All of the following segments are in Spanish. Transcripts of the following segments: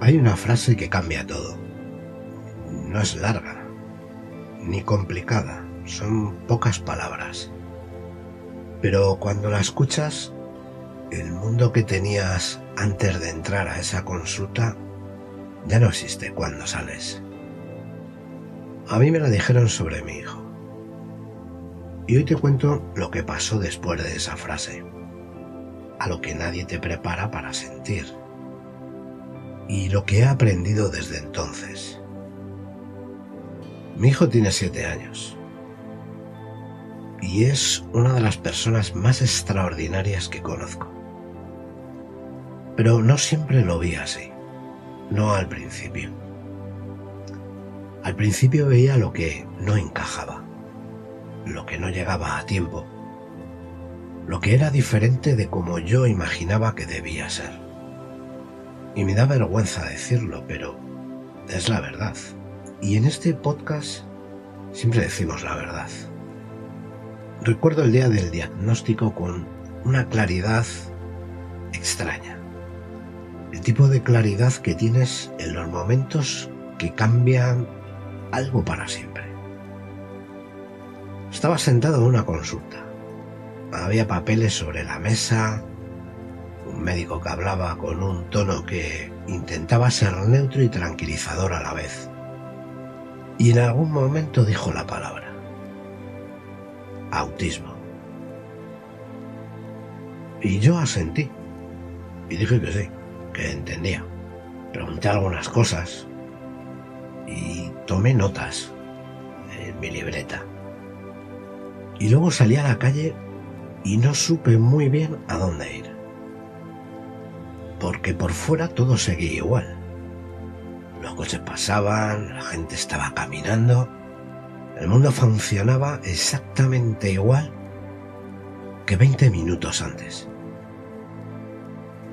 Hay una frase que cambia todo. No es larga, ni complicada, son pocas palabras. Pero cuando la escuchas, el mundo que tenías antes de entrar a esa consulta ya no existe cuando sales. A mí me la dijeron sobre mi hijo. Y hoy te cuento lo que pasó después de esa frase, a lo que nadie te prepara para sentir, y lo que he aprendido desde entonces. Mi hijo tiene 7 años y es una de las personas más extraordinarias que conozco. Pero no siempre lo vi así, no al principio. Al principio veía lo que no encajaba, lo que no llegaba a tiempo, lo que era diferente de como yo imaginaba que debía ser. Y me da vergüenza decirlo, pero es la verdad. Y en este podcast siempre decimos la verdad. Recuerdo el día del diagnóstico con una claridad extraña. El tipo de claridad que tienes en los momentos que cambian algo para siempre. Estaba sentado en una consulta. Había papeles sobre la mesa, un médico que hablaba con un tono que intentaba ser neutro y tranquilizador a la vez. Y en algún momento dijo la palabra: autismo. Y yo asentí y dije que sí, que entendía. Pregunté algunas cosas y tomé notas en mi libreta. Y luego salí a la calle y no supe muy bien a dónde ir, porque por fuera todo seguía igual. Los coches pasaban, la gente estaba caminando, el mundo funcionaba exactamente igual que 20 minutos antes.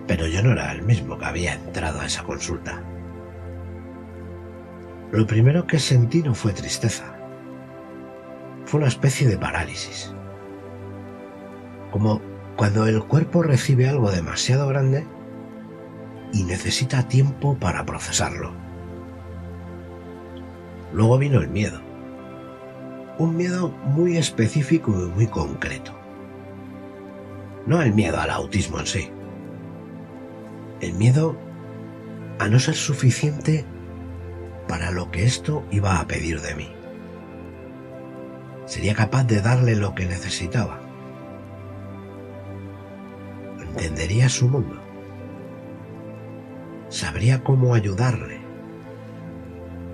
Pero yo no era el mismo que había entrado a esa consulta. Lo primero que sentí no fue tristeza, fue una especie de parálisis. Como cuando el cuerpo recibe algo demasiado grande y necesita tiempo para procesarlo. Luego vino el miedo. Un miedo muy específico y muy concreto. No el miedo al autismo en sí. El miedo a no ser suficiente para lo que esto iba a pedir de mí. ¿Sería capaz de darle lo que necesitaba? ¿Entendería su mundo? ¿Sabría cómo ayudarle?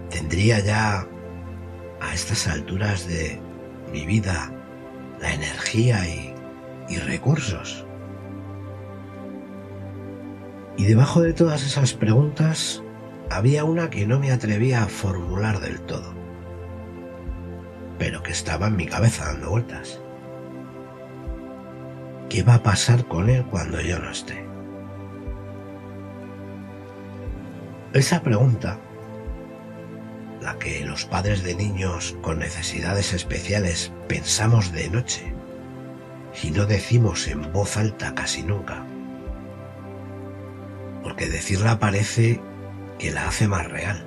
¿Tendría ya, a estas alturas de mi vida, la energía y recursos? Y debajo de todas esas preguntas había una que no me atrevía a formular del todo, pero que estaba en mi cabeza dando vueltas. ¿Qué va a pasar con él cuando yo no esté? Esa pregunta, la que los padres de niños con necesidades especiales pensamos de noche y no decimos en voz alta casi nunca, porque decirla parece que la hace más real,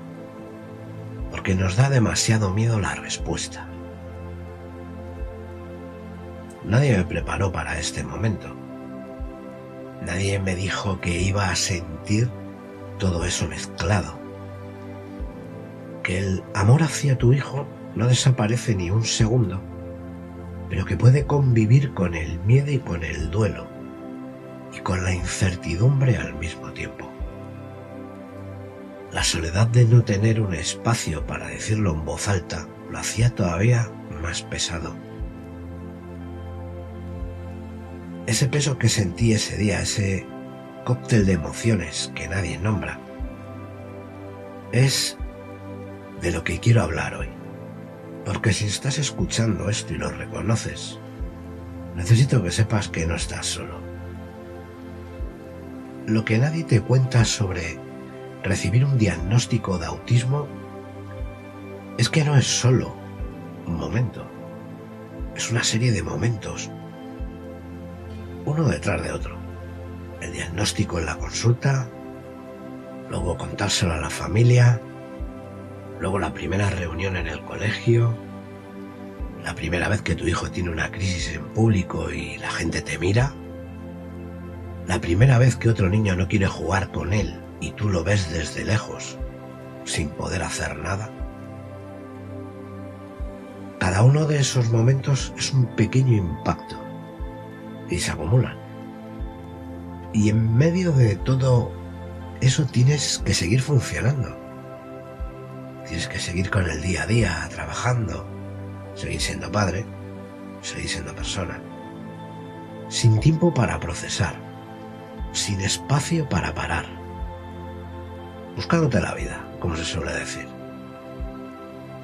porque nos da demasiado miedo la respuesta. Nadie me preparó para este momento. Nadie me dijo que iba a sentir todo eso mezclado. Que el amor hacia tu hijo no desaparece ni un segundo, pero que puede convivir con el miedo y con el duelo, y con la incertidumbre al mismo tiempo. La soledad de no tener un espacio para decirlo en voz alta lo hacía todavía más pesado. Ese peso que sentí ese día, ese cóctel de emociones que nadie nombra, es de lo que quiero hablar hoy. Porque si estás escuchando esto y lo reconoces, necesito que sepas que no estás solo. Lo que nadie te cuenta sobre recibir un diagnóstico de autismo es que no es solo un momento, es una serie de momentos, uno detrás de otro. El diagnóstico en la consulta, luego contárselo a la familia, luego la primera reunión en el colegio, la primera vez que tu hijo tiene una crisis en público y la gente te mira, la primera vez que otro niño no quiere jugar con él y tú lo ves desde lejos, sin poder hacer nada. Cada uno de esos momentos es un pequeño impacto y se acumulan. Y en medio de todo eso tienes que seguir funcionando. Tienes que seguir con el día a día, trabajando, seguir siendo padre, seguir siendo persona. Sin tiempo para procesar, sin espacio para parar. Buscándote la vida, como se suele decir.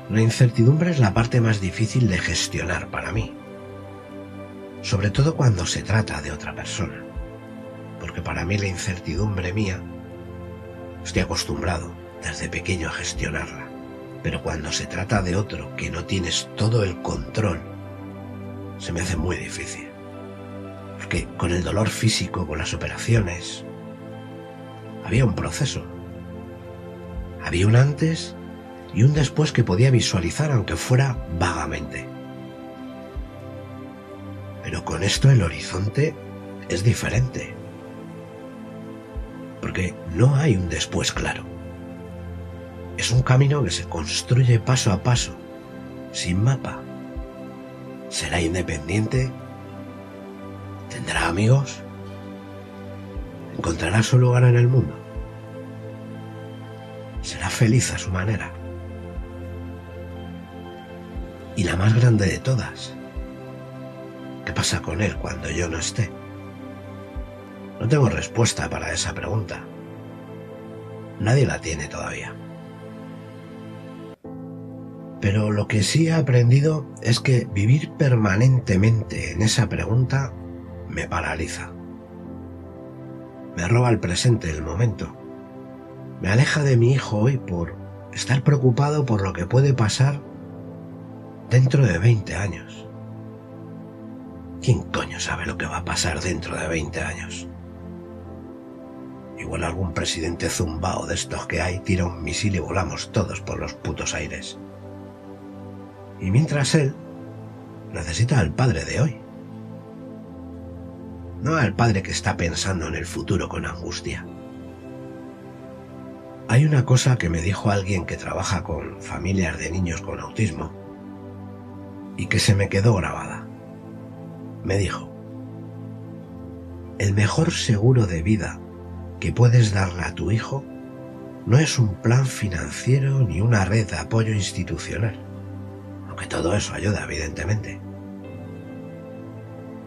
La incertidumbre es la parte más difícil de gestionar para mí. Sobre todo cuando se trata de otra persona. Porque para mí la incertidumbre mía, estoy acostumbrado desde pequeño a gestionarla. Pero cuando se trata de otro que no tienes todo el control, se me hace muy difícil. Porque con el dolor físico, con las operaciones, había un proceso. Había un antes y un después que podía visualizar, aunque fuera vagamente. Pero con esto el horizonte es diferente. Porque no hay un después claro. Es un camino que se construye paso a paso, sin mapa. Será independiente, tendrá amigos, encontrará su lugar en el mundo. Será feliz a su manera. Y la más grande de todas, ¿qué pasa con él cuando yo no esté? No tengo respuesta para esa pregunta. Nadie la tiene todavía. Pero lo que sí he aprendido es que vivir permanentemente en esa pregunta me paraliza. Me roba el presente, el momento. Me aleja de mi hijo hoy por estar preocupado por lo que puede pasar dentro de 20 años. ¿Quién coño sabe lo que va a pasar dentro de 20 años? Igual algún presidente zumbao de estos que hay tira un misil y volamos todos por los putos aires. Y mientras él necesita al padre de hoy. No al padre que está pensando en el futuro con angustia. Hay una cosa que me dijo alguien que trabaja con familias de niños con autismo y que se me quedó grabada. Me dijo: el mejor seguro de vida que puedes darle a tu hijo no es un plan financiero ni una red de apoyo institucional, aunque todo eso ayuda, evidentemente.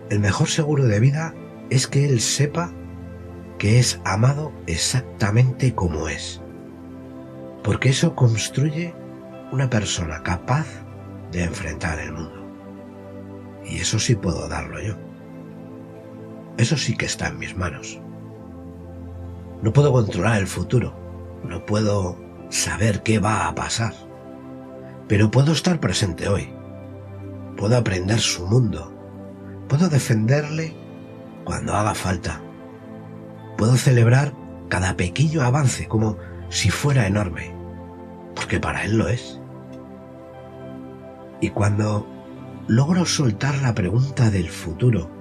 El mejor seguro de vida es que él sepa que es amado exactamente como es, porque eso construye una persona capaz de enfrentar el mundo. Y eso sí puedo darlo yo. Eso sí que está en mis manos. No puedo controlar el futuro, no puedo saber qué va a pasar, pero puedo estar presente hoy, puedo aprender su mundo, puedo defenderle cuando haga falta, puedo celebrar cada pequeño avance como si fuera enorme, porque para él lo es. Y cuando logro soltar la pregunta del futuro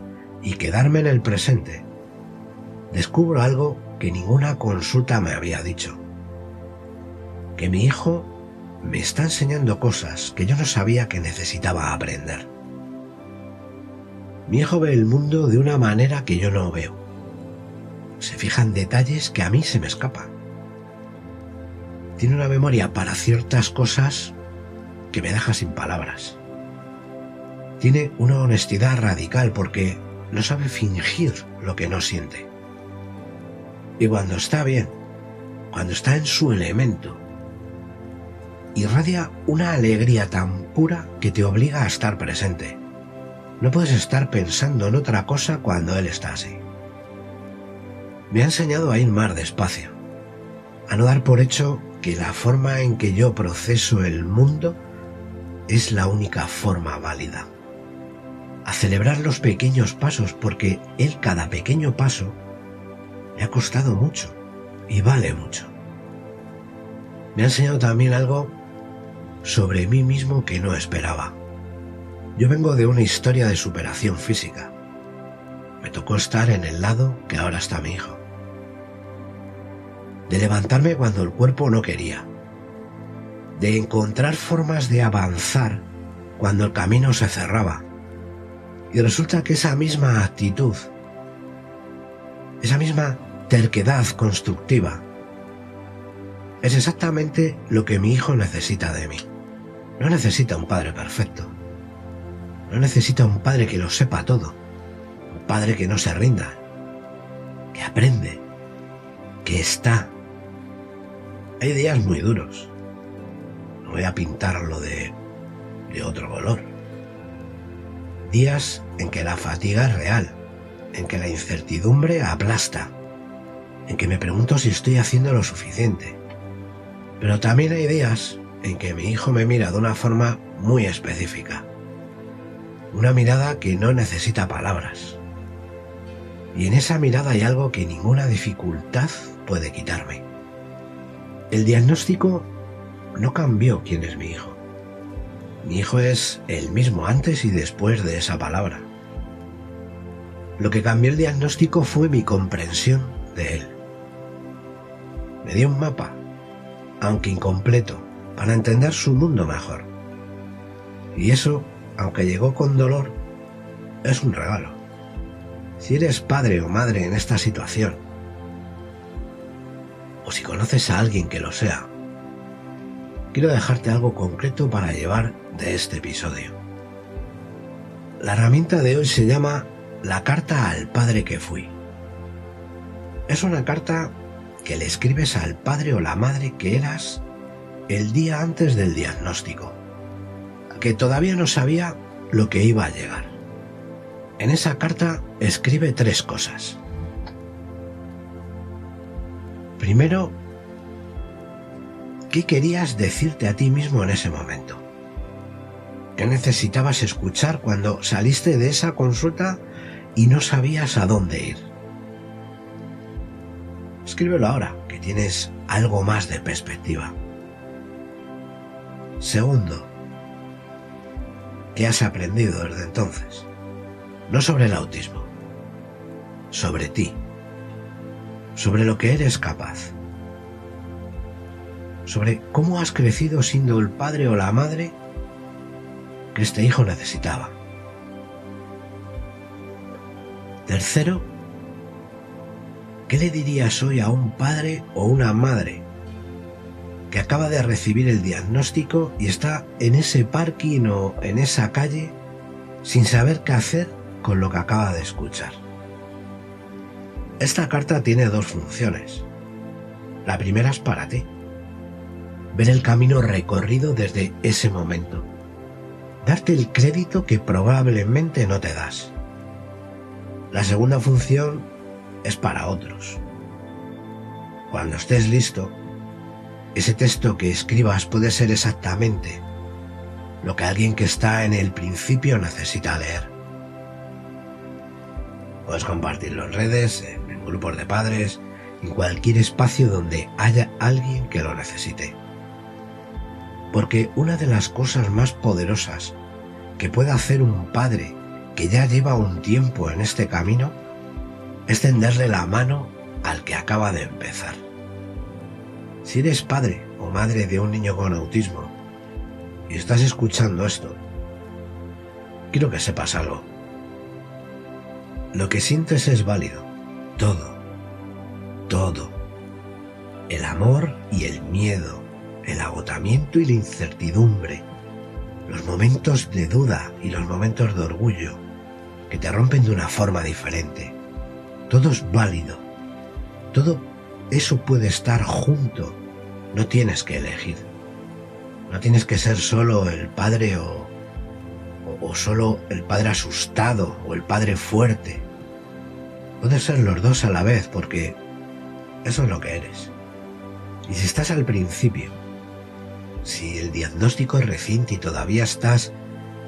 y quedarme en el presente, descubro algo que ninguna consulta me había dicho. Que mi hijo me está enseñando cosas que yo no sabía que necesitaba aprender. Mi hijo ve el mundo de una manera que yo no veo. Se fija en detalles que a mí se me escapan. Tiene una memoria para ciertas cosas que me deja sin palabras. Tiene una honestidad radical porque no sabe fingir lo que no siente. Y cuando está bien, cuando está en su elemento, irradia una alegría tan pura que te obliga a estar presente. No puedes estar pensando en otra cosa cuando él está así. Me ha enseñado a ir más despacio, a no dar por hecho que la forma en que yo proceso el mundo es la única forma válida. A celebrar los pequeños pasos porque él cada pequeño paso le ha costado mucho y vale mucho. me ha enseñado también algo sobre mí mismo que no esperaba. Yo vengo de una historia de superación física. Me tocó estar en el lado que ahora está mi hijo. De levantarme cuando el cuerpo no quería. De encontrar formas de avanzar cuando el camino se cerraba. Y resulta que esa misma actitud, esa misma terquedad constructiva, es exactamente lo que mi hijo necesita de mí. No necesita un padre perfecto. No necesita un padre que lo sepa todo. Un padre que no se rinda. Que aprende. Que está. Hay días muy duros. No voy a pintarlo de otro color. Días en que la fatiga es real. En que la incertidumbre aplasta. En que me pregunto si estoy haciendo lo suficiente. Pero también hay días en que mi hijo me mira de una forma muy específica. Una mirada que no necesita palabras. Y en esa mirada hay algo que ninguna dificultad puede quitarme. El diagnóstico no cambió quién es mi hijo. Mi hijo es el mismo antes y después de esa palabra. Lo que cambió el diagnóstico fue mi comprensión de él. Me dio un mapa, aunque incompleto, para entender su mundo mejor. Y eso, aunque llegó con dolor, es un regalo. Si eres padre o madre en esta situación, o si conoces a alguien que lo sea, quiero dejarte algo concreto para llevar de este episodio. La herramienta de hoy se llama La carta al padre que fui. Es una carta que le escribes al padre o la madre que eras el día antes del diagnóstico, que todavía no sabía lo que iba a llegar. En esa carta escribe 3 cosas. Primero, ¿qué querías decirte a ti mismo en ese momento? ¿Qué necesitabas escuchar cuando saliste de esa consulta y no sabías a dónde ir? Escríbelo ahora, que tienes algo más de perspectiva. Segundo, ¿qué has aprendido desde entonces? No sobre el autismo, sobre ti, sobre lo que eres capaz, sobre cómo has crecido siendo el padre o la madre que este hijo necesitaba. Tercero, ¿qué le dirías hoy a un padre o una madre que acaba de recibir el diagnóstico y está en ese parking o en esa calle sin saber qué hacer con lo que acaba de escuchar? Esta carta tiene 2 funciones. La primera es para ti. Ver el camino recorrido desde ese momento. Darte el crédito que probablemente no te das. La segunda función es para otros. Cuando estés listo, ese texto que escribas puede ser exactamente lo que alguien que está en el principio necesita leer. Puedes compartirlo en redes, en grupos de padres, en cualquier espacio donde haya alguien que lo necesite. Porque una de las cosas más poderosas que puede hacer un padre que ya lleva un tiempo en este camino es tenderle la mano al que acaba de empezar. Si eres padre o madre de un niño con autismo y estás escuchando esto, quiero que sepas algo. Lo que sientes es válido. Todo. Todo. El amor y el miedo, el agotamiento y la incertidumbre, los momentos de duda y los momentos de orgullo que te rompen de una forma diferente. Todo es válido. Todo eso puede estar junto. No tienes que elegir. No tienes que ser solo el padre o solo el padre asustado o el padre fuerte. Puedes ser los dos a la vez, porque eso es lo que eres. Y si estás al principio, si el diagnóstico es reciente y todavía estás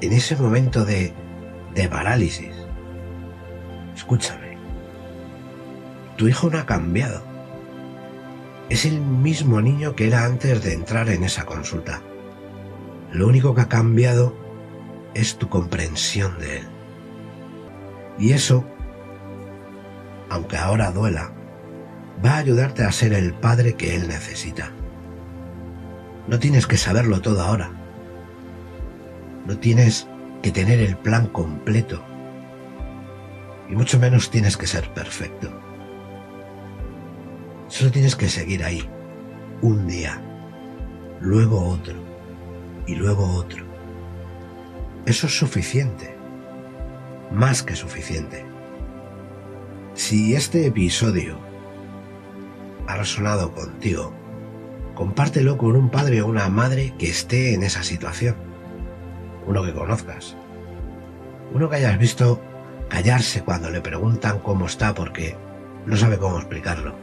en ese momento de parálisis, escúchame. Tu hijo no ha cambiado. Es el mismo niño que era antes de entrar en esa consulta. Lo único que ha cambiado es tu comprensión de él. Y eso, aunque ahora duela, va a ayudarte a ser el padre que él necesita. No tienes que saberlo todo ahora. No tienes que tener el plan completo. Y mucho menos tienes que ser perfecto. Solo tienes que seguir ahí, un día, luego otro, y luego otro. Eso es suficiente, más que suficiente. Si este episodio ha resonado contigo, compártelo con un padre o una madre que esté en esa situación. Uno que conozcas. Uno que hayas visto callarse cuando le preguntan cómo está porque no sabe cómo explicarlo.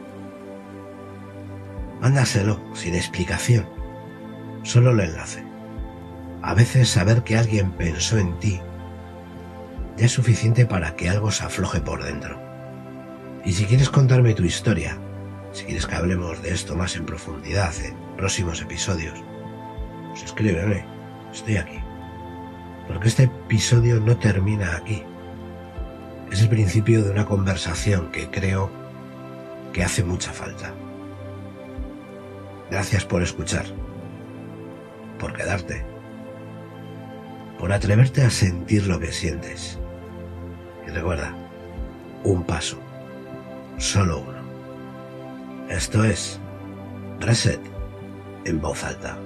Mándaselo sin explicación, solo el enlace. A veces saber que alguien pensó en ti ya es suficiente para que algo se afloje por dentro. Y si quieres contarme tu historia, si quieres que hablemos de esto más en profundidad en próximos episodios, pues escríbeme, estoy aquí. Porque este episodio no termina aquí. Es el principio de una conversación que creo que hace mucha falta. Gracias por escuchar, por quedarte, por atreverte a sentir lo que sientes. Y recuerda, un paso, solo uno. Esto es Reset en voz alta.